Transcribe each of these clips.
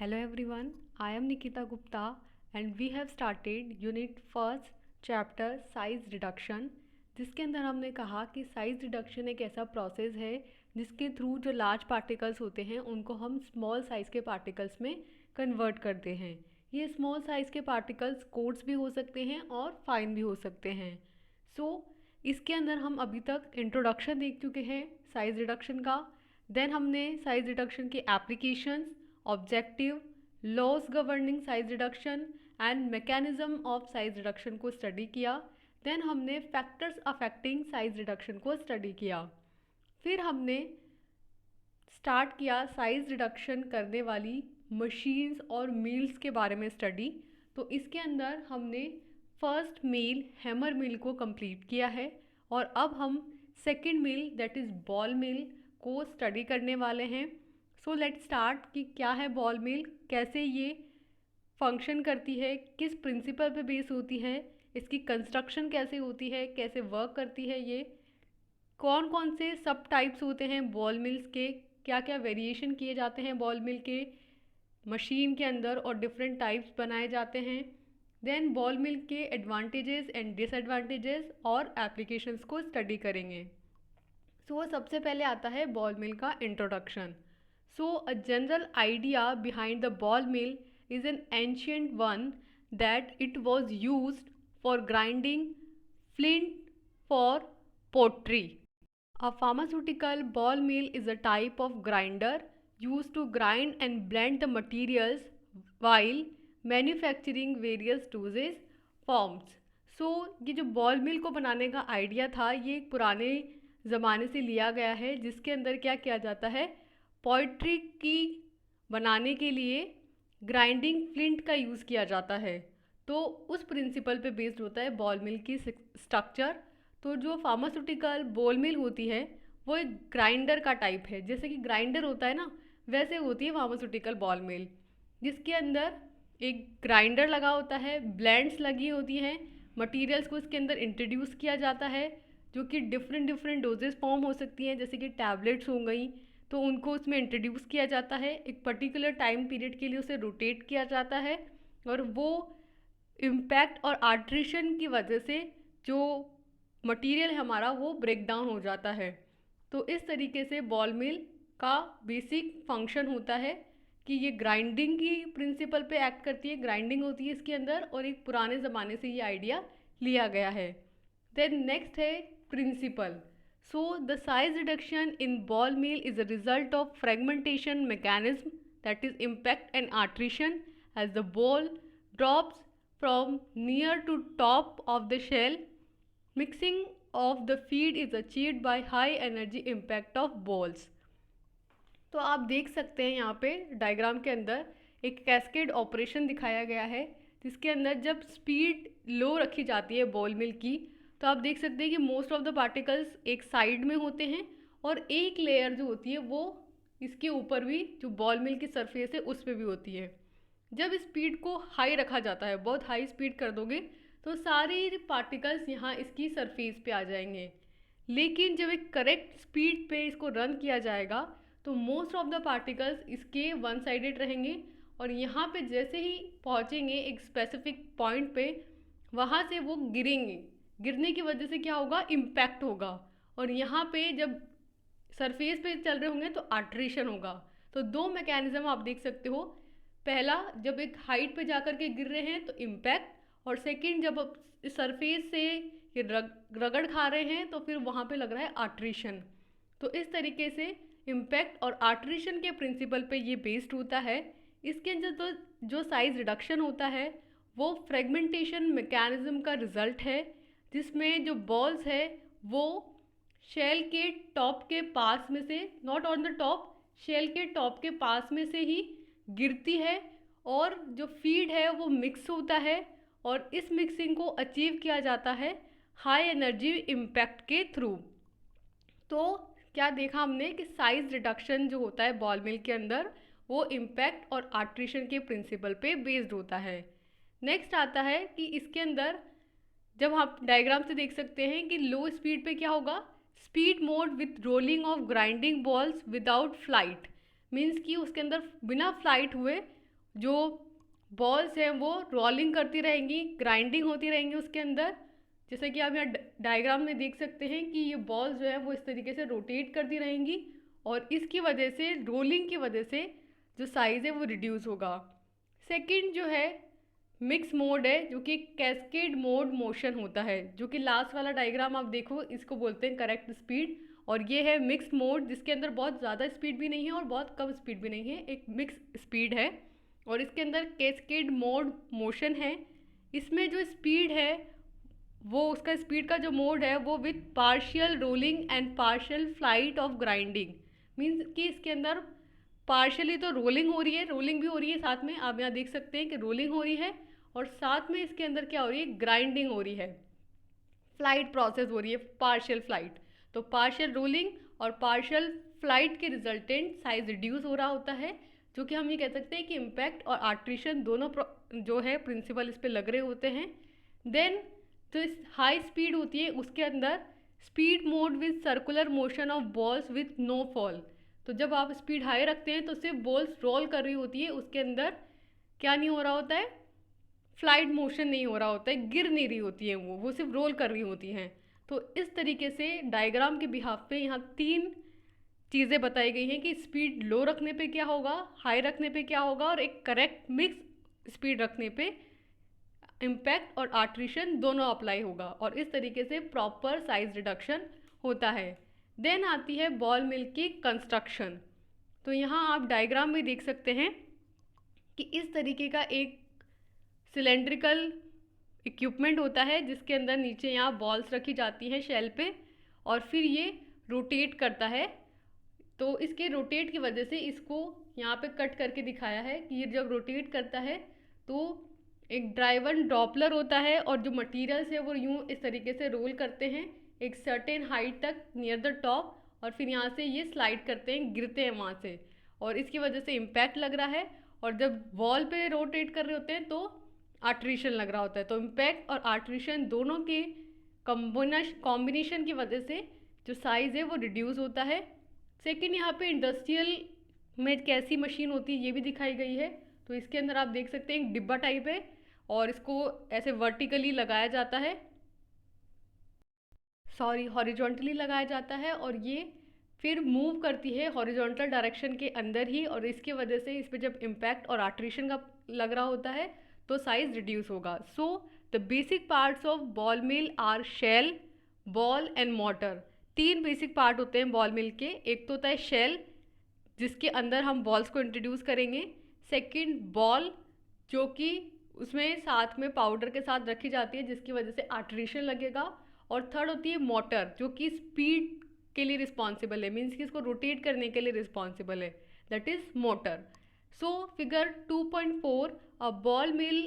Hello everyone, I am Nikita Gupta and we have started Unit First Chapter Size Reduction, जिसके अंदर हमने कहा कि साइज रिडक्शन एक ऐसा प्रोसेस है जिसके थ्रू जो लार्ज पार्टिकल्स होते हैं उनको हम स्मॉल साइज़ के पार्टिकल्स में कन्वर्ट करते हैं। ये स्मॉल साइज़ के पार्टिकल्स कोर्स भी हो सकते हैं और फाइन भी हो सकते हैं। इसके अंदर हम अभी तक इंट्रोडक्शन देख चुके हैं साइज रिडक्शन का। देन हमने साइज रिडक्शन के applications, objective, laws governing size reduction and mechanism of size reduction को स्टडी किया। देन हमने फैक्टर्स अफेक्टिंग साइज रिडक्शन को स्टडी किया। फिर हमने स्टार्ट किया साइज रिडक्शन करने वाली मशीन्स और मील्स के बारे में स्टडी। तो इसके अंदर हमने फर्स्ट मील हैमर मिल को कंप्लीट किया है और अब हम second mill that is ball mill को स्टडी करने वाले हैं। सो लेट्स स्टार्ट कि क्या है बॉल मिल, कैसे ये फंक्शन करती है, किस प्रिंसिपल पे बेस होती है, इसकी कंस्ट्रक्शन कैसे होती है, कैसे वर्क करती है, ये कौन कौन से सब टाइप्स होते हैं बॉल मिल्स के, क्या क्या वेरिएशन किए जाते हैं बॉल मिल के मशीन के अंदर और डिफरेंट टाइप्स बनाए जाते हैं। देन बॉल मिल के एडवांटेजेस एंड डिसएडवांटेजेस और एप्लीकेशंस को स्टडी करेंगे। सो सबसे पहले आता है बॉल मिल का introduction. A general idea behind the ball mill is an ancient one that it was used for grinding flint for pottery. A pharmaceutical ball mill is a type of grinder used to grind and blend the materials while manufacturing various dosage forms. ये जो ball mill को बनाने का idea था ये पुराने ज़माने से लिया गया है, जिसके अंदर क्या किया जाता है, पोइट्री की बनाने के लिए ग्राइंडिंग फ्लिंट का यूज़ किया जाता है। तो उस प्रिंसिपल पे बेस्ड होता है बॉल मिल की स्ट्रक्चर। तो जो फार्मास्यूटिकल बॉल मिल होती है वो एक ग्राइंडर का टाइप है, जैसे कि ग्राइंडर होता है ना वैसे होती है फार्मास्यूटिकल बॉल मिल, जिसके अंदर एक ग्राइंडर लगा होता है, ब्लेंड्स लगी होती हैं, मटेरियल्स को इसके अंदर इंट्रोड्यूस किया जाता है जो कि डिफरेंट डोजेस फॉर्म हो सकती हैं, जैसे कि टैबलेट्स हो गई तो उनको उसमें इंट्रोड्यूस किया जाता है, एक पर्टिकुलर टाइम पीरियड के लिए उसे रोटेट किया जाता है और वो इम्पैक्ट और आर्ट्रेशन की वजह से जो मटेरियल है हमारा वो ब्रेक डाउन हो जाता है। तो इस तरीके से बॉल मिल का बेसिक फंक्शन होता है कि ये ग्राइंडिंग की प्रिंसिपल पे एक्ट करती है, ग्राइंडिंग होती है इसके अंदर और एक पुराने ज़माने से ये आइडिया लिया गया है। देन नेक्स्ट है principal. The size reduction in ball mill is a result of fragmentation mechanism, that is impact and attrition, as the ball drops from near to top of the shell. Mixing of the feed is achieved by high energy impact of balls. तो आप देख सकते हैं यहाँ पे diagram के अंदर एक कैस्केड ऑपरेशन दिखाया गया है, जिसके अंदर जब स्पीड लो रखी जाती है बॉल मिल की तो आप देख सकते हैं कि मोस्ट ऑफ द पार्टिकल्स एक साइड में होते हैं और एक लेयर जो होती है वो इसके ऊपर भी जो बॉल मिल की सरफेस है उस पर भी होती है। जब स्पीड को हाई रखा जाता है, बहुत हाई स्पीड कर दोगे तो सारे पार्टिकल्स यहाँ इसकी सरफेस पे आ जाएंगे, लेकिन जब एक करेक्ट स्पीड पे इसको रन किया जाएगा तो मोस्ट ऑफ द पार्टिकल्स इसके वन साइडेड रहेंगे और यहाँ पे जैसे ही पहुँचेंगे एक स्पेसिफिक पॉइंट पे वहाँ से वो गिरेंगे, गिरने की वजह से क्या होगा, इम्पैक्ट होगा और यहाँ पे जब सरफेस पे चल रहे होंगे तो आर्ट्रेशन होगा। तो दो मैकेनिज्म आप देख सकते हो, पहला जब एक हाइट पे जाकर के गिर रहे हैं तो इम्पैक्ट और सेकंड जब सरफेस से ये रगड़ खा रहे हैं तो फिर वहाँ पे लग रहा है आर्ट्रेशन। तो इस तरीके से इम्पैक्ट और आर्ट्रेशन के प्रिंसिपल पे ये बेस्ड होता है। इसके अंदर तो जो साइज रिडक्शन होता है वो फ्रेगमेंटेशन मैकेनिज्म का रिजल्ट है, जिसमें जो बॉल्स है वो शेल के टॉप के पास में से, not on the top, shell के टॉप के पास में से ही गिरती है और जो फीड है वो मिक्स होता है और इस मिक्सिंग को अचीव किया जाता है हाई एनर्जी इम्पैक्ट के थ्रू। तो क्या देखा हमने कि साइज रिडक्शन जो होता है बॉल मिल के अंदर वो इम्पैक्ट और आर्ट्रेशन के प्रिंसिपल पे बेस्ड होता है। नेक्स्ट आता है कि इसके अंदर जब आप डायग्राम से देख सकते हैं कि लो स्पीड पे क्या होगा, speed mode with rolling of grinding balls without flight, means कि उसके अंदर बिना फ्लाइट हुए जो बॉल्स हैं वो रोलिंग करती रहेंगी, ग्राइंडिंग होती रहेंगी उसके अंदर। जैसे कि आप यहाँ डायग्राम में देख सकते हैं कि ये बॉल्स जो है वो इस तरीके से रोटेट करती रहेंगी और इसकी वजह से, रोलिंग की वजह से जो साइज़ है वो रिड्यूस होगा। सेकंड जो है मिक्स मोड है, जो कि कैस्केड मोड मोशन होता है, जो कि लास्ट वाला डायग्राम आप देखो, इसको बोलते हैं करेक्ट स्पीड। और ये है मिक्स मोड, जिसके अंदर बहुत ज़्यादा स्पीड भी नहीं है और बहुत कम स्पीड भी नहीं है, एक मिक्स स्पीड है। और इसके अंदर कैस्केड मोड मोशन है। इसमें जो स्पीड है वो, उसका स्पीड का जो मोड है वो with partial rolling and partial flight of grinding, means कि इसके अंदर पार्शियली तो रोलिंग हो रही है, रोलिंग भी हो रही है साथ में, आप यहाँ देख सकते हैं कि रोलिंग हो रही है और साथ में इसके अंदर क्या हो रही है, ग्राइंडिंग हो रही है, फ्लाइट प्रोसेस हो रही है, पार्शियल फ्लाइट। तो पार्शियल रोलिंग और पार्शियल फ्लाइट के रिजल्टेंट साइज रिड्यूस हो रहा होता है, जो कि हम ये कह सकते हैं कि इम्पैक्ट और आर्ट्रीशन दोनों जो है प्रिंसिपल इस पर लग रहे होते हैं। देन जो इस हाई स्पीड होती है उसके अंदर speed mode with circular motion of balls with no fall. तो जब आप स्पीड हाई रखते हैं तो सिर्फ बॉल्स रोल कर रही होती है, उसके अंदर क्या नहीं हो रहा होता है, फ्लाइट मोशन नहीं हो रहा होता है, गिर नहीं रही होती है, वो सिर्फ रोल कर रही होती हैं। तो इस तरीके से डायग्राम के बिहाफ पे यहाँ 3 चीज़ें बताई गई हैं कि स्पीड लो रखने पे क्या होगा, हाई रखने पे क्या होगा, और एक करेक्ट मिक्स स्पीड रखने पे इम्पैक्ट और आर्ट्रीशन दोनों अप्लाई होगा, और इस तरीके से प्रॉपर साइज रिडक्शन होता है। देन आती है बॉल मिल की कंस्ट्रक्शन। तो यहाँ आप डायग्राम में देख सकते हैं कि इस तरीके का एक सिलेंड्रिकल इक्विपमेंट होता है, जिसके अंदर नीचे यहाँ बॉल्स रखी जाती हैं शेल पे, और फिर ये रोटेट करता है। तो इसके रोटेट की वजह से इसको यहाँ पे कट करके दिखाया है कि ये जब रोटेट करता है तो एक ड्राइवन डॉपलर होता है, और जो मटीरियल्स है वो यूँ इस तरीके से रोल करते हैं एक सर्टेन हाइट तक नियर द टॉप, और फिर यहाँ से ये स्लाइड करते हैं, गिरते हैं वहाँ से, और इसकी वजह से इम्पैक्ट लग रहा है। और जब वॉल पे रोटेट कर रहे होते हैं तो आर्ट्रीशन लग रहा होता है। तो इम्पैक्ट और आर्ट्रीशन दोनों के कॉम्बिनेशन की वजह से जो साइज़ है वो रिड्यूस होता है। सेकंड, यहाँ पे इंडस्ट्रियल में कैसी मशीन होती है ये भी दिखाई गई है। तो इसके अंदर आप देख सकते हैं एक डिब्बा टाइप है, और इसको ऐसे वर्टिकली लगाया जाता है, सॉरी हॉरिजॉन्टली लगाया जाता है, और ये फिर मूव करती है हॉरिजॉन्टल डायरेक्शन के अंदर ही, और इसकी वजह से इस पर जब इम्पैक्ट और आर्ट्रीशन का लग रहा होता है तो साइज रिड्यूस होगा। So the basic parts of ball mill are shell, ball and motor. 3 basic part होते हैं बॉल मिल के। एक तो होता है शेल, जिसके अंदर हम बॉल्स को इंट्रोड्यूस करेंगे। सेकंड बॉल, जो कि उसमें साथ में पाउडर के साथ रखी जाती है, जिसकी वजह से आर्ट्रीशन लगेगा। और थर्ड होती है मोटर, जो कि स्पीड के लिए रिस्पॉन्सिबल है, मीन्स कि इसको रोटेट करने के लिए रिस्पॉन्सिबल है, that is motor. So figure 2.4, a ball mill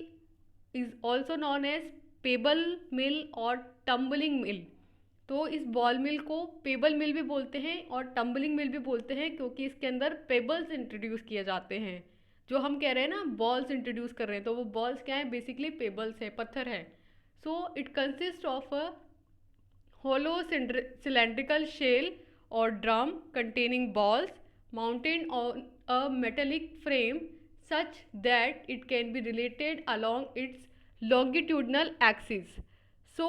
is also known as pebble mill और टम्बलिंग मिल। तो इस बॉल मिल को पेबल मिल भी बोलते हैं और टम्बलिंग मिल भी बोलते हैं, क्योंकि इसके अंदर पेबल्स इंट्रोड्यूस किए जाते हैं। जो हम कह रहे हैं ना बॉल्स इंट्रोड्यूस कर रहे हैं, तो वो बॉल्स क्या है, बेसिकली पेबल्स है, पत्थर है। So it consist of a hollow cylindrical shell or drum containing balls mounted on a metallic frame such that it can be related along its longitudinal axis. So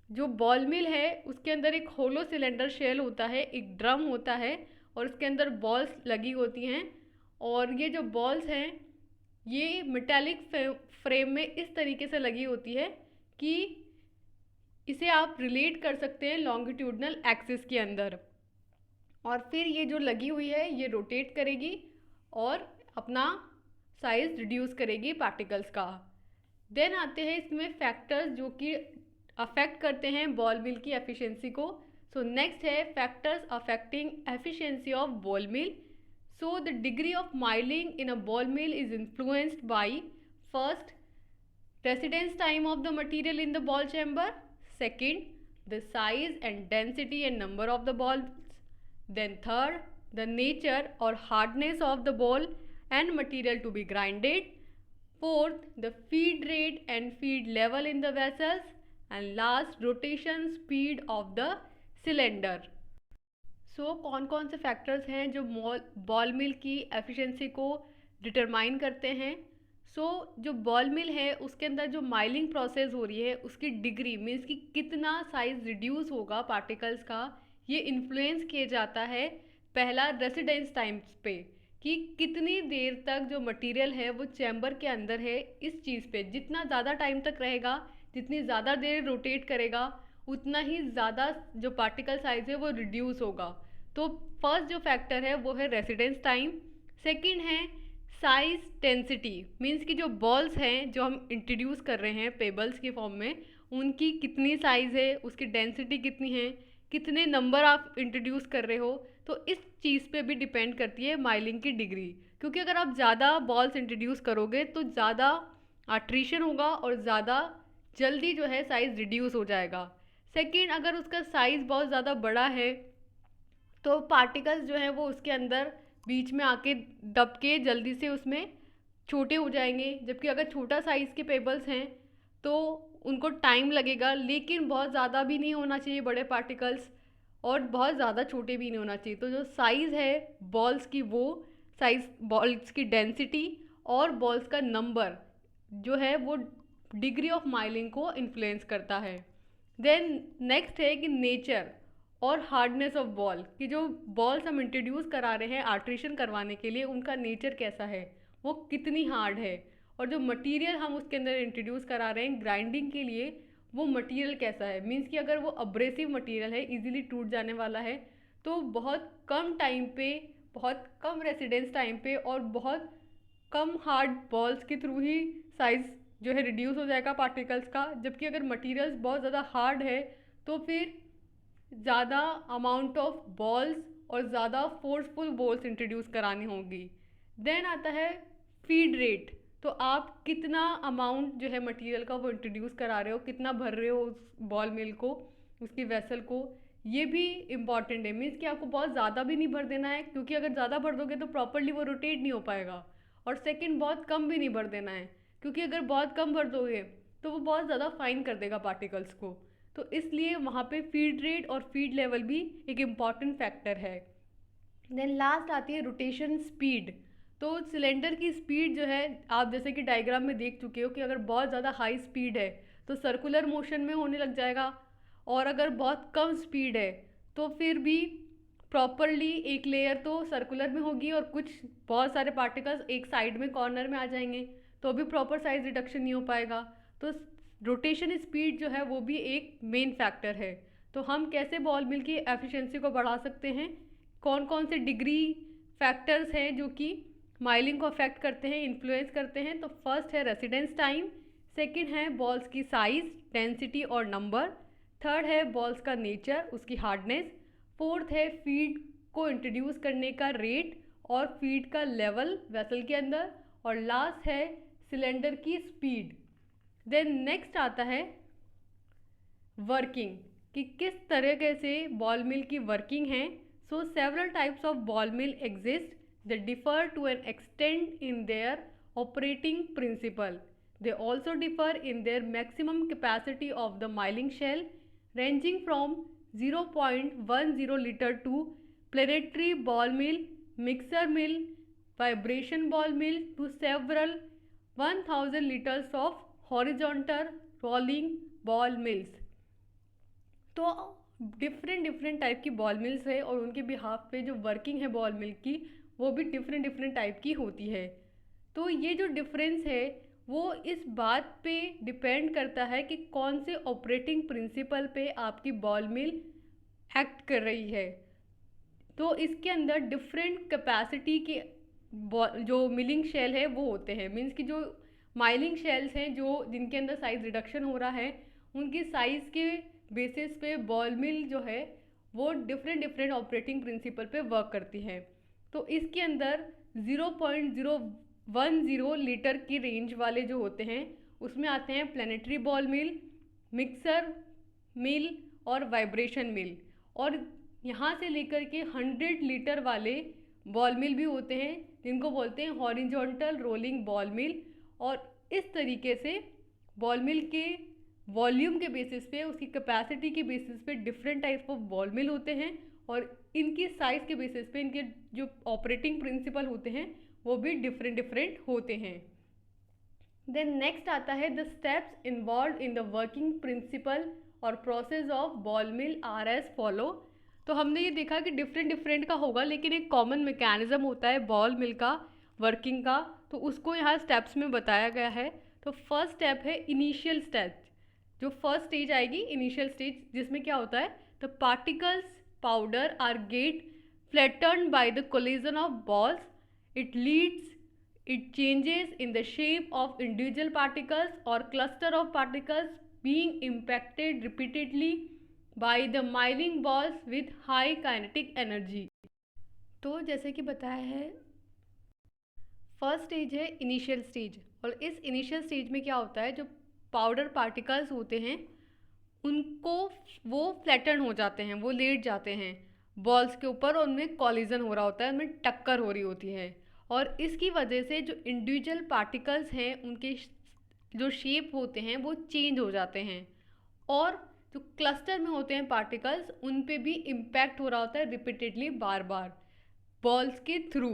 जो ball मिल है उसके अंदर एक hollow cylinder shell होता है, एक drum होता है, और उसके अंदर बॉल्स लगी होती हैं, और ये जो बॉल्स हैं ये मेटालिक फ्रेम में इस तरीके से लगी होती है कि इसे आप रिलेट कर सकते हैं लॉन्गिट्यूडनल एक्सिस के अंदर। और फिर ये जो लगी हुई है ये रोटेट करेगी और अपना साइज रिड्यूस करेगी पार्टिकल्स का। देन आते हैं इसमें फैक्टर्स जो कि अफेक्ट करते हैं बॉल मिल की एफिशिएंसी को। सो नेक्स्ट है factors affecting efficiency of ball mill. So the degree of milling in a ball mill is influenced by first, residence time of the material in the ball chamber. Second, the size and density and number of the balls. Then third, the nature or hardness of the ball and material to be grinded. Fourth, the feed rate and feed level in the vessels. And last, rotation speed of the cylinder. कौन कौन से factors हैं जो ball मिल की efficiency को determine करते हैं। जो बॉल मिल है उसके अंदर जो माइलिंग प्रोसेस हो रही है उसकी डिग्री मीन्स कि कितना साइज रिड्यूस होगा पार्टिकल्स का, ये इन्फ्लुएंस किया जाता है पहला रेसिडेंस टाइम्स पे, कि कितनी देर तक जो मटेरियल है वो चैम्बर के अंदर है। इस चीज़ पे जितना ज़्यादा टाइम तक रहेगा, जितनी ज़्यादा देर रोटेट करेगा, उतना ही ज़्यादा जो पार्टिकल साइज है वो रिड्यूस होगा। तो फर्स्ट जो फैक्टर है वो है रेसिडेंस टाइम। सेकंड है साइज डेंसिटी, मीन्स कि जो बॉल्स हैं जो हम इंट्रोड्यूस कर रहे हैं पेबल्स के फॉर्म में, उनकी कितनी साइज़ है, उसकी डेंसिटी कितनी है, कितने नंबर आप इंट्रोड्यूस कर रहे हो। तो इस चीज़ पे भी डिपेंड करती है माइलिंग की डिग्री, क्योंकि अगर आप ज़्यादा बॉल्स इंट्रोड्यूस करोगे तो ज़्यादा आट्रीशन होगा और ज़्यादा जल्दी जो है साइज़ रिड्यूस हो जाएगा। सेकंड, अगर उसका साइज़ बहुत ज़्यादा बड़ा है तो पार्टिकल्स जो हैं वो उसके अंदर बीच में आके दब के जल्दी से उसमें छोटे हो जाएंगे। जबकि अगर छोटा साइज़ के पेबल्स हैं तो उनको टाइम लगेगा, लेकिन बहुत ज़्यादा भी नहीं होना चाहिए बड़े पार्टिकल्स और बहुत ज़्यादा छोटे भी नहीं होना चाहिए। तो जो साइज़ है बॉल्स की, वो साइज़ बॉल्स की डेंसिटी और बॉल्स का नंबर जो है वो डिग्री ऑफ माइलिंग को इन्फ्लुएंस करता है। देन नेक्स्ट है कि नेचर और हार्डनेस ऑफ बॉल, कि जो बॉल्स हम इंट्रोड्यूस करा रहे हैं आर्ट्रेशन करवाने के लिए, उनका नेचर कैसा है, वो कितनी हार्ड है, और जो मटेरियल हम उसके अंदर इंट्रोड्यूस करा रहे हैं ग्राइंडिंग के लिए, वो मटेरियल कैसा है। मीन्स कि अगर वो अब्रेसिव मटेरियल है, इजीली टूट जाने वाला है, तो बहुत कम टाइम पे, बहुत कम रेसिडेंस टाइम पे और बहुत कम हार्ड बॉल्स के थ्रू ही साइज़ जो है रिड्यूस हो जाएगा पार्टिकल्स का। जबकि अगर मटेरियल्स बहुत ज़्यादा हार्ड है तो फिर ज़्यादा अमाउंट ऑफ बॉल्स और ज़्यादा फोर्सफुल बॉल्स इंट्रोड्यूस करानी होगी। देन आता है फीड रेट, तो आप कितना अमाउंट जो है मटेरियल का वो इंट्रोड्यूस करा रहे हो, कितना भर रहे हो उस बॉल मिल को, उसकी वेसल को, ये भी इम्पॉर्टेंट है। मीन्स कि आपको बहुत ज़्यादा भी नहीं भर देना है, क्योंकि अगर ज़्यादा भर दोगे तो प्रॉपरली वो रोटेट नहीं हो पाएगा। और सेकंड, बहुत कम भी नहीं भर देना है, क्योंकि अगर बहुत कम भर दोगे तो वो बहुत ज़्यादा फाइन कर देगा पार्टिकल्स को। तो इसलिए वहाँ पे फीड रेट और फीड लेवल भी एक इम्पॉर्टेंट फैक्टर है। देन लास्ट आती है रोटेशन स्पीड। तो सिलेंडर की स्पीड जो है, आप जैसे कि डायग्राम में देख चुके हो कि अगर बहुत ज़्यादा हाई स्पीड है तो सर्कुलर मोशन में होने लग जाएगा, और अगर बहुत कम स्पीड है तो फिर भी प्रॉपरली एक लेयर तो सर्कुलर में होगी और कुछ बहुत सारे पार्टिकल्स एक साइड में कॉर्नर में आ जाएंगे, तो भी प्रॉपर साइज रिडक्शन नहीं हो पाएगा। तो रोटेशन स्पीड जो है वो भी एक मेन फैक्टर है। तो हम कैसे बॉल मिल की एफिशिएंसी को बढ़ा सकते हैं, कौन कौन से डिग्री फैक्टर्स हैं जो कि माइलिंग को अफेक्ट करते हैं, इन्फ्लुएंस करते हैं। तो फर्स्ट है रेसिडेंस टाइम, सेकंड है बॉल्स की साइज, डेंसिटी और नंबर, थर्ड है बॉल्स का नेचर, उसकी हार्डनेस, फोर्थ है फीड को इंट्रोड्यूस करने का रेट और फीड का लेवल वेसल के अंदर, और लास्ट है सिलेंडर की स्पीड। देन नेक्स्ट आता है वर्किंग, कि किस तरीके से बॉल मिल की वर्किंग है। So several types of ball mill exist, they differ to an extent in their operating principle, they also differ in their maximum capacity of the milling shell, ranging from 0.10 liter to planetary ball mill, mixer mill, vibration ball mill to several 1000 liters of horizontal rolling ball mills। तो different type की ball mills है और उनके behalf पे जो working है ball मिल की वो भी डिफरेंट टाइप की होती है। तो ये जो डिफरेंस है वो इस बात पे डिपेंड करता है कि कौन से ऑपरेटिंग प्रिंसिपल पे आपकी बॉल मिल एक्ट कर रही है। तो इसके अंदर डिफरेंट कैपेसिटी के जो मिलिंग शेल है वो होते हैं। मीन्स कि जो माइलिंग शेल्स हैं जो जिनके अंदर साइज रिडक्शन हो रहा है, उनकी साइज़ के बेसिस पे बॉल मिल जो है वो डिफरेंट ऑपरेटिंग प्रिंसिपल पे वर्क करती है। तो इसके अंदर 0.010 लीटर की रेंज वाले जो होते हैं उसमें आते हैं प्लानिटरी बॉल मिल, मिक्सर मिल और वाइब्रेशन मिल, और यहाँ से लेकर के 100 लीटर वाले बॉल मिल भी होते हैं जिनको बोलते हैं हॉरिजॉन्टल रोलिंग बॉल मिल। और इस तरीके से बॉल मिल के वॉल्यूम के बेसिस पे, उसकी कैपेसिटी के बेसिस पे डिफरेंट टाइप ऑफ बॉल मिल होते हैं, और इनकी साइज़ के बेसिस पे इनके जो ऑपरेटिंग प्रिंसिपल होते हैं वो भी डिफरेंट डिफरेंट होते हैं। देन नेक्स्ट आता है the steps involved in the working principle और process of ball mill are as follow. तो हमने ये देखा कि डिफरेंट डिफरेंट का होगा, लेकिन एक कॉमन मैकेनिज्म होता है बॉल मिल का वर्किंग का, तो उसको यहाँ स्टेप्स में बताया गया है। तो फर्स्ट स्टेप है इनिशियल स्टेप। जो फर्स्ट स्टेज आएगी इनिशियल स्टेज, जिसमें क्या होता है, the particles powder are get flattened by the collision of balls, it changes in the shape of individual particles or cluster of particles being impacted repeatedly by the milling balls with high kinetic energy। तो जैसे कि बताया है first stage है initial stage, और इस initial stage में क्या होता है, जो पाउडर पार्टिकल्स होते हैं उनको वो फ्लैटन हो जाते हैं, वो लेट जाते हैं बॉल्स के ऊपर और उनमें कॉलिजन हो रहा होता है, उनमें टक्कर हो रही होती है। और इसकी वजह से जो इंडिविजुअल पार्टिकल्स हैं उनके जो शेप होते हैं वो चेंज हो जाते हैं, और जो क्लस्टर में होते हैं पार्टिकल्स उन पे भी इम्पैक्ट हो रहा होता है रिपीटेडली, बार बार बॉल्स के थ्रू।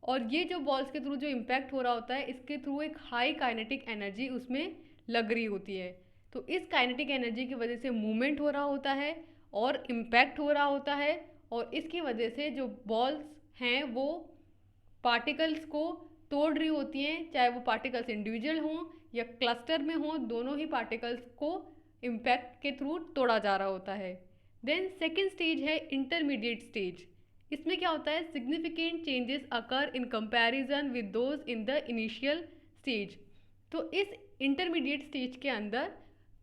और ये जो बॉल्स के थ्रू जो इम्पैक्ट हो रहा होता है, इसके थ्रू एक हाई काइनेटिक एनर्जी उसमें लग रही होती है। तो इस काइनेटिक एनर्जी की वजह से मूवमेंट हो रहा होता है और इम्पैक्ट हो रहा होता है, और इसकी वजह से जो बॉल्स हैं वो पार्टिकल्स को तोड़ रही होती हैं, चाहे वो पार्टिकल्स इंडिविजुअल हों या क्लस्टर में हों, दोनों ही पार्टिकल्स को इम्पैक्ट के थ्रू तोड़ा जा रहा होता है। देन सेकेंड स्टेज है इंटरमीडिएट स्टेज। इसमें क्या होता है, significant changes occur in comparison with those in the initial stage. तो इस इंटरमीडिएट स्टेज के अंदर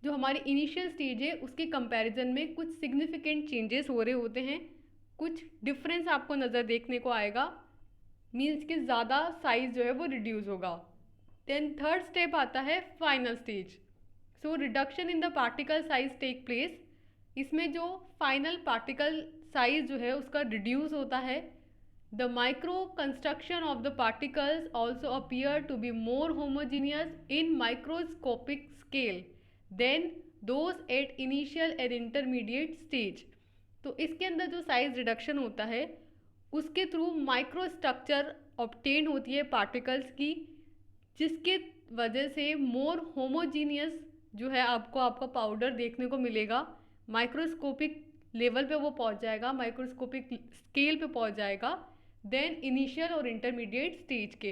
जो हमारी इनिशियल स्टेज है उसके कंपैरिजन में कुछ सिग्निफिकेंट चेंजेस हो रहे होते हैं, कुछ डिफरेंस आपको नज़र देखने को आएगा, मीन्स कि ज़्यादा साइज जो है वो रिड्यूस होगा। देन थर्ड स्टेप आता है final stage. So reduction in the particle size take place. इसमें जो फाइनल पार्टिकल साइज जो है उसका रिड्यूस होता है। The micro construction of the particles also appear to be more homogeneous in microscopic scale then those at initial and intermediate stage. तो इसके अंदर जो साइज रिडक्शन होता है उसके थ्रू माइक्रो स्ट्रक्चर ऑब्टेन होती है पार्टिकल्स की, जिसके वजह से मोर होमोजीनियस जो है आपको आपका पाउडर देखने को मिलेगा। माइक्रोस्कोपिक लेवल पे वो पहुंच जाएगा, माइक्रोस्कोपिक स्केल पे पहुंच जाएगा देन इनिशियल और इंटरमीडिएट स्टेज के।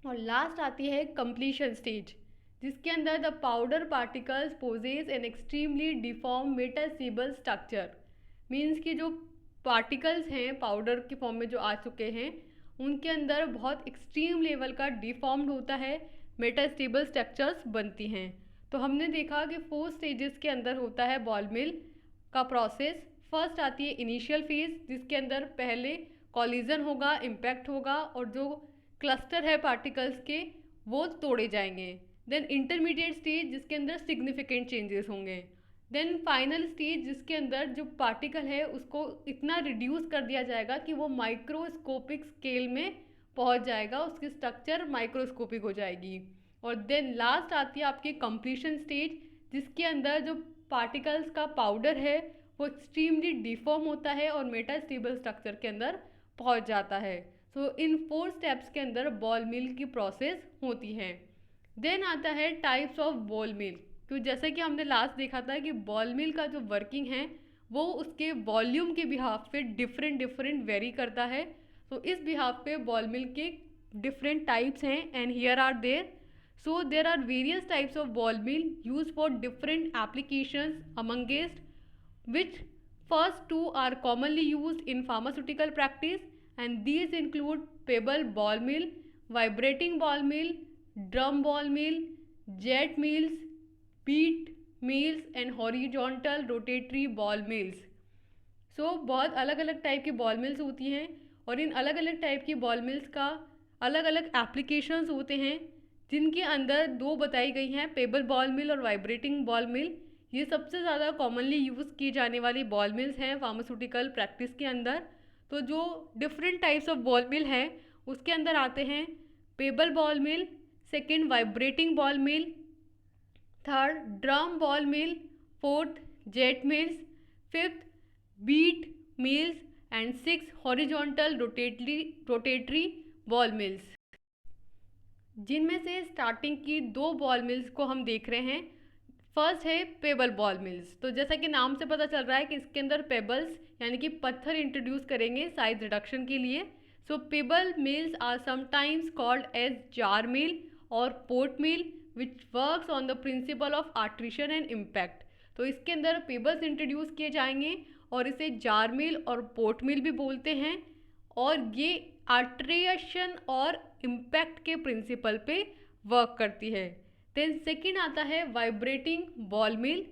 और लास्ट आती है कंप्लीशन स्टेज, जिसके अंदर the powder particles possess an extremely deform metastable structure. Means कि जो पार्टिकल्स हैं पाउडर के फॉर्म में जो आ चुके हैं उनके अंदर बहुत एक्सट्रीम लेवल का डिफॉर्म्ड होता है, मेटास्टेबल स्ट्रक्चर्स बनती हैं। तो हमने देखा कि 4 स्टेजेस के अंदर होता है बॉल मिल का प्रोसेस। फर्स्ट आती है इनिशियल फेज, जिसके अंदर पहले कॉलिजन होगा, इम्पैक्ट होगा और जो क्लस्टर है पार्टिकल्स के वो तोड़े जाएंगे। देन इंटरमीडिएट स्टेज, जिसके अंदर सिग्निफिकेंट चेंजेस होंगे। देन फाइनल स्टेज, जिसके अंदर जो पार्टिकल है उसको इतना रिड्यूस कर दिया जाएगा कि वो माइक्रोस्कोपिक स्केल में पहुंच जाएगा, उसकी स्ट्रक्चर माइक्रोस्कोपिक हो जाएगी। और देन लास्ट आती है आपकी कंप्लीशन स्टेज, जिसके अंदर जो पार्टिकल्स का पाउडर है वो एक्सट्रीमली डिफॉर्म होता है और मेटास्टेबल स्ट्रक्चर के अंदर पहुंच जाता है। सो इन 4 स्टेप्स के अंदर बॉल मिल की प्रोसेस होती है। देन आता है टाइप्स ऑफ बॉल मिल। तो जैसे कि हमने लास्ट देखा था कि बॉल मिल का जो वर्किंग है वो उसके वॉल्यूम के बिहाफ पे डिफरेंट वेरी करता है। तो इस बिहाफ पे बॉल मिल के डिफरेंट टाइप्स हैं and here are there. So there are various types of ball mill use for different applications amongst which first two are commonly used in pharmaceutical practice, and these include pebble ball mill, vibrating ball mill, drum ball mill, jet mills, beat mills and horizontal rotatory ball mills। सो बहुत अलग अलग type की ball mills होती हैं और इन अलग अलग type की बॉल मिल्स का अलग अलग एप्लीकेशंस होते हैं, जिनके अंदर 2 बताई गई हैं, पेबल बॉल मिल और वाइब्रेटिंग बॉल मिल। ये सबसे ज़्यादा कॉमनली यूज़ की जाने वाली बॉल मिल्स हैं फार्मास्यूटिकल प्रैक्टिस के अंदर। तो जो different types of ball mill हैं उसके अंदर आते हैं pebble ball mill, second vibrating ball mill, third drum ball mill, fourth jet mills, fifth beat mills and 6 horizontal rotatory ball mills, जिनमें से स्टार्टिंग की 2 बॉल मिल्स को हम देख रहे हैं। फर्स्ट है पेबल बॉल मिल्स। तो जैसा कि नाम से पता चल रहा है कि इसके अंदर पेबल्स यानी कि पत्थर इंट्रोड्यूस करेंगे साइज रिडक्शन के लिए। So pebble mills are sometimes called as jar mill और pot mill which works on the principle of attrition and impact. तो इसके अंदर पेबल्स इंट्रोड्यूस किए जाएंगे और इसे जार मिल और पोर्ट मिल भी बोलते हैं, और ये आर्ट्रिएशन और इम्पैक्ट के प्रिंसिपल पे वर्क करती है। देन सेकेंड आता है vibrating ball mill.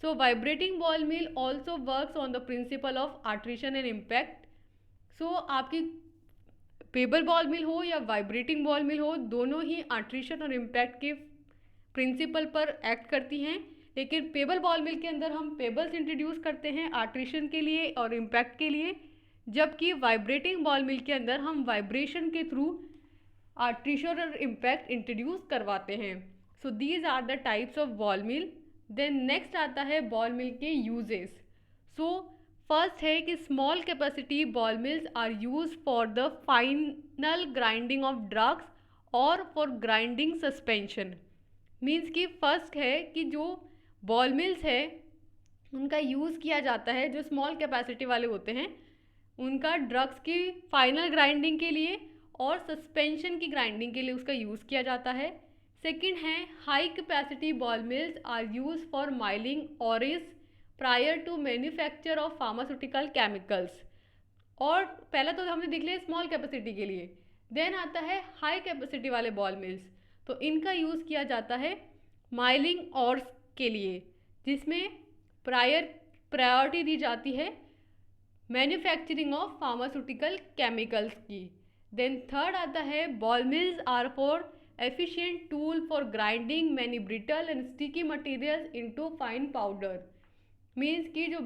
So vibrating ball mill also works on the principle of attrition and impact. So आपकी पेबल बॉल मिल हो या वाइब्रेटिंग बॉल मिल हो, दोनों ही आर्ट्रिएशन और इम्पैक्ट के प्रिंसिपल पर एक्ट करती हैं। लेकिन पेबल बॉल मिल के अंदर हम पेबल्स इंट्रोड्यूस करते हैं आर्ट्रिएशन के लिए और इम्पैक्ट के लिए, जबकि वाइब्रेटिंग बॉल मिल के अंदर हम वाइब्रेशन के थ्रू आर्ट्रिएशन और इम्पैक्ट इंट्रोड्यूस करवाते हैं। So these are the types of ball mill. Then next आता है बॉल मिल के यूजेस। सो फर्स्ट है कि small capacity ball mills are use for the final grinding of drugs और फॉर ग्राइंडिंग सस्पेंशन। मीन्स कि first है कि जो बॉल मिल्स है उनका यूज़ किया जाता है, जो स्मॉल कैपेसिटी वाले होते हैं उनका ड्रग्स की फाइनल ग्राइंडिंग के लिए और सस्पेंशन की ग्राइंडिंग के लिए उसका यूज़ किया जाता है। सेकेंड है high capacity ball mills are use for milling ores prior to manufacture of pharmaceutical chemicals. और पहला तो हमने देख लिया स्मॉल कैपेसिटी के लिए। देन आता है हाई कैपेसिटी वाले बॉल मिल्स, तो इनका यूज़ किया जाता है माइलिंग ऑर्स के लिए, जिसमें प्रायोरिटी दी जाती है मैन्युफैक्चरिंग ऑफ फार्मास्यूटिकल केमिकल्स की। देन थर्ड आता है ball mills are for efficient tool for grinding many brittle and sticky materials into fine powder. Means कि जो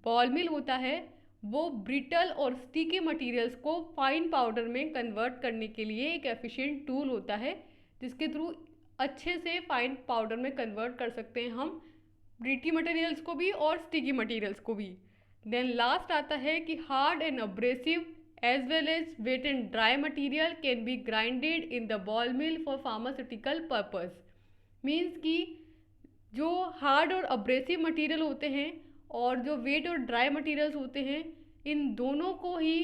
बॉल मिल होता है वो ब्रिटल और स्टिकी मटेरियल्स को फाइन पाउडर में कन्वर्ट करने के लिए एक एफिशिएंट टूल होता है, जिसके थ्रू अच्छे से फाइन पाउडर में कन्वर्ट कर सकते हैं हम ब्रिटी मटेरियल्स को भी और स्टिकी मटेरियल्स को भी। देन लास्ट आता है कि hard and abrasive as well as wet and dry material can be grinded in the ball mill for pharmaceutical purpose। Means कि जो हार्ड और अब्रेसिव मटेरियल होते हैं और जो वेट और ड्राई मटेरियल्स होते हैं, इन दोनों को ही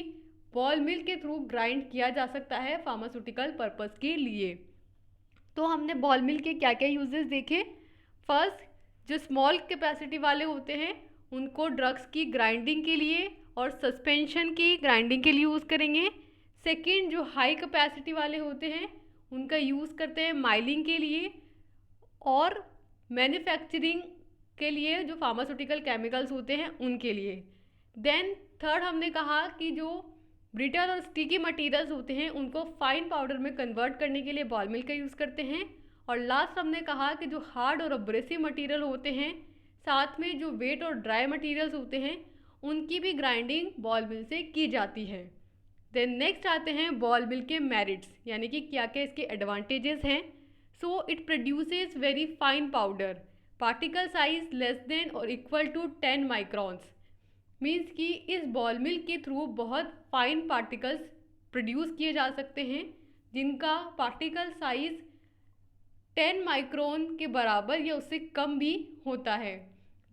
बॉल मिल के थ्रू ग्राइंड किया जा सकता है फार्मास्यूटिकल पर्पस के लिए। तो हमने बॉल मिल के क्या क्या यूजेस देखे। फर्स्ट, जो स्मॉल कैपेसिटी वाले होते हैं उनको ड्रग्स की ग्राइंडिंग के लिए और सस्पेंशन की ग्राइंडिंग के लिए यूज़ करेंगे। सेकंड, जो हाई कैपेसिटी वाले होते हैं उनका यूज़ करते हैं माइलिंग के लिए और मैन्युफैक्चरिंग के लिए, जो फार्मास्यूटिकल केमिकल्स होते हैं उनके लिए। देन थर्ड हमने कहा कि जो ब्रिटल और स्टिकी मटेरियल्स होते हैं उनको फाइन पाउडर में कन्वर्ट करने के लिए बॉल मिल का यूज़ करते हैं। और लास्ट हमने कहा कि जो हार्ड और अब्रेसिव मटेरियल होते हैं, साथ में जो वेट और ड्राई मटेरियल्स होते हैं, उनकी भी ग्राइंडिंग बॉल मिल से की जाती है। देन नेक्स्ट आते हैं बॉल मिल के मेरिट्स, यानी कि क्या क्या इसके एडवांटेजेस हैं। So it produces very fine powder, particle size less than और इक्वल टू 10 माइक्रॉन्स। मीन्स कि इस बॉल मिल के थ्रू बहुत फाइन पार्टिकल्स प्रोड्यूस किए जा सकते हैं जिनका पार्टिकल साइज 10 माइक्रोन के बराबर या उससे कम भी होता है।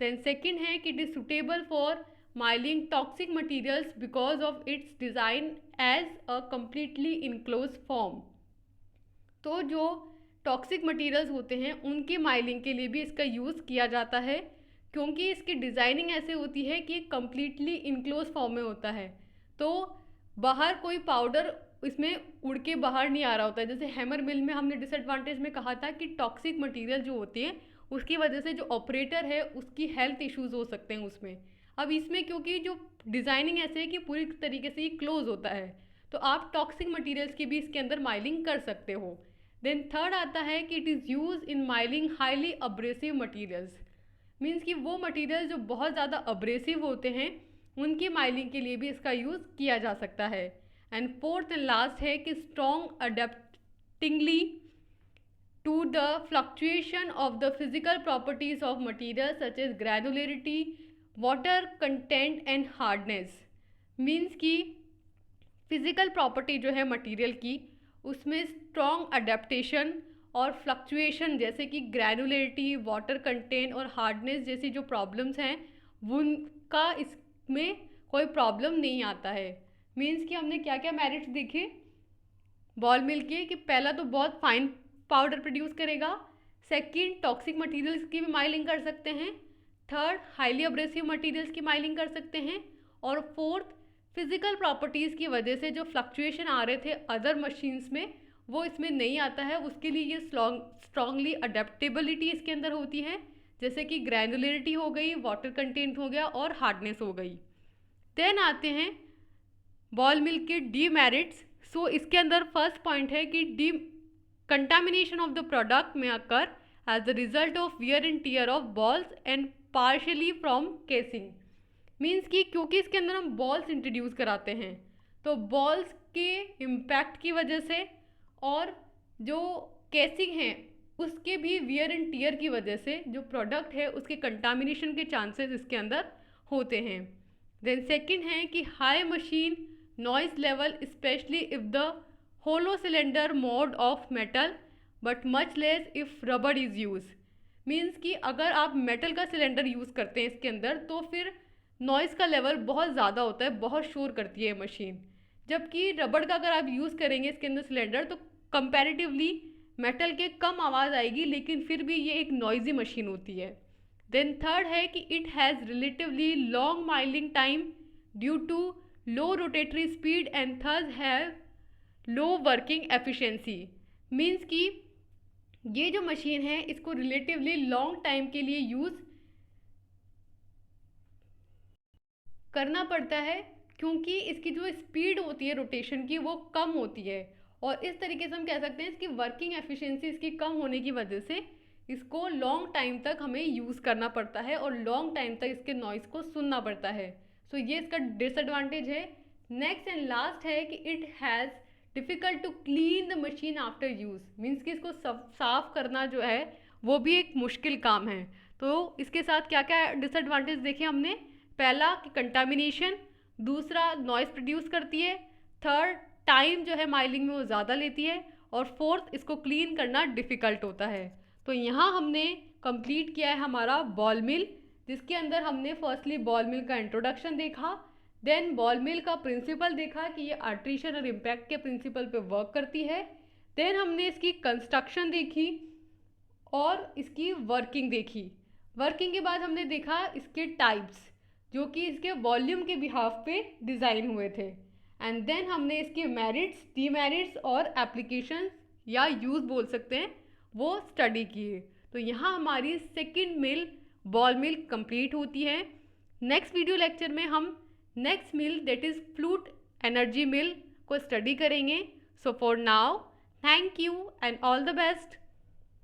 देन सेकेंड है कि it is suitable for milling toxic materials because of its design as a completely enclose form. तो जो टॉक्सिक मटीरियल्स होते हैं उनकी माइलिंग के लिए भी इसका यूज़ किया जाता है, क्योंकि इसकी डिज़ाइनिंग ऐसे होती है कि कम्प्लीटली इनक्लोज फॉर्म में होता है, तो बाहर कोई पाउडर इसमें उड़ के बाहर नहीं आ रहा होता है। जैसे हैमर मिल में हमने डिसएडवांटेज में कहा था कि टॉक्सिक मटेरियल जो होती है उसकी वजह से जो ऑपरेटर है उसकी हेल्थ इश्यूज़ हो सकते हैं उसमें। अब इसमें क्योंकि जो डिज़ाइनिंग ऐसे है कि पूरी तरीके से ये क्लोज होता है, तो आप टॉक्सिक मटेरियल्स की भी इसके अंदर माइलिंग कर सकते हो। देन थर्ड आता है कि it is use in milling highly abrasive materials. Means कि वो मटीरियल जो बहुत ज़्यादा अब्रेसिव होते हैं उनकी माइलिंग के लिए भी इसका यूज़ किया जा सकता है। एंड फोर्थ एंड लास्ट है कि strong adaptingly to the fluctuation of the physical properties of material such as granularity, water content and hardness. Means कि फिजिकल प्रॉपर्टी जो है मटीरियल की उसमें स्ट्रॉन्ग अडेप्टेशन और फ्लक्चुएशन जैसे कि ग्रैनुलरिटी, वाटर कंटेंट और हार्डनेस जैसी जो प्रॉब्लम्स हैं उनका इसमें कोई प्रॉब्लम नहीं आता है। मीन्स कि हमने क्या क्या मेरिट्स देखे बॉल मिल के, कि पहला तो बहुत फाइन पाउडर प्रोड्यूस करेगा, सेकंड टॉक्सिक मटेरियल्स की भी माइलिंग कर सकते हैं, थर्ड हाईली अब्रेसिव मटेरियल्स की माइलिंग कर सकते हैं, और फोर्थ फिजिकल प्रॉपर्टीज़ की वजह से जो फ्लक्चुएशन आ रहे थे अदर मशीन्स में वो इसमें नहीं आता है, उसके लिए ये स्ट्रांगली अडेप्टेबिलिटी इसके अंदर होती है, जैसे कि ग्रैनुलरिटी हो गई, वाटर कंटेंट हो गया और हार्डनेस हो गई। देन आते हैं बॉल मिल के डीमेरिट्स। सो इसके अंदर फर्स्ट पॉइंट है कि the contamination of the product में occur as the result of wear and tear of balls and partially from casing. Means कि क्योंकि इसके अंदर हम बॉल्स इंट्रोड्यूस कराते हैं तो बॉल्स के इम्पैक्ट की वजह से और जो केसिंग है उसके भी वियर एंड टीयर की वजह से जो प्रोडक्ट है उसके कंटामिनेशन के चांसेस इसके अंदर होते हैं। देन सेकंड है कि high machine noise level specially if the hollow cylinder mode of metal but much less if rubber is use. Means कि अगर आप मेटल का सिलेंडर यूज़ करते हैं इसके अंदर तो फिर नॉइज़ का लेवल बहुत ज़्यादा होता है, बहुत शोर करती है मशीन। जबकि रबड़ का अगर आप यूज़ करेंगे इसके अंदर सिलेंडर तो कंपैरेटिवली मेटल के कम आवाज़ आएगी, लेकिन फिर भी ये एक नॉइजी मशीन होती है। देन थर्ड है कि it has relatively long milling time due to low rotatory speed and thus have low working efficiency. Means कि ये जो मशीन है इसको रिलेटिवली लॉन्ग टाइम के लिए यूज़ करना पड़ता है क्योंकि इसकी जो स्पीड होती है रोटेशन की वो कम होती है, और इस तरीके से हम कह सकते हैं इसकी वर्किंग एफिशिएंसी इसकी कम होने की वजह से इसको लॉन्ग टाइम तक हमें यूज़ करना पड़ता है और लॉन्ग टाइम तक इसके नॉइज़ को सुनना पड़ता है। सो ये इसका डिसएडवांटेज है। नेक्स्ट एंड लास्ट है कि it has difficult to clean the machine after use. Means कि इसको साफ़ करना जो है वो भी एक मुश्किल काम है। तो इसके साथ क्या क्या डिसएडवांटेज देखे हमने, पहला कि कंटामिनेशन, दूसरा नॉइज़ प्रोड्यूस करती है, थर्ड टाइम जो है माइलिंग में वो ज़्यादा लेती है, और फोर्थ इसको क्लीन करना डिफ़िकल्ट होता है। तो यहाँ हमने कंप्लीट किया है हमारा बॉल मिल, जिसके अंदर हमने फर्स्टली बॉल मिल का इंट्रोडक्शन देखा, देन बॉल मिल का प्रिंसिपल देखा कि ये आर्ट्रीशन और इम्पैक्ट के प्रिंसिपल पे वर्क करती है, देन हमने इसकी कंस्ट्रक्शन देखी और इसकी वर्किंग देखी। वर्किंग के बाद हमने देखा इसके टाइप्स जो कि इसके वॉल्यूम के बिहाफ पे डिज़ाइन हुए थे, एंड देन हमने इसके मेरिट्स, डीमेरिट्स और एप्लीकेशन या यूज़ बोल सकते हैं वो स्टडी किए। तो यहाँ हमारी second mill ball mill complete होती है। नेक्स्ट वीडियो लेक्चर में हम next mill that is fluid energy mill को स्टडी करेंगे। So for now thank you and all the best.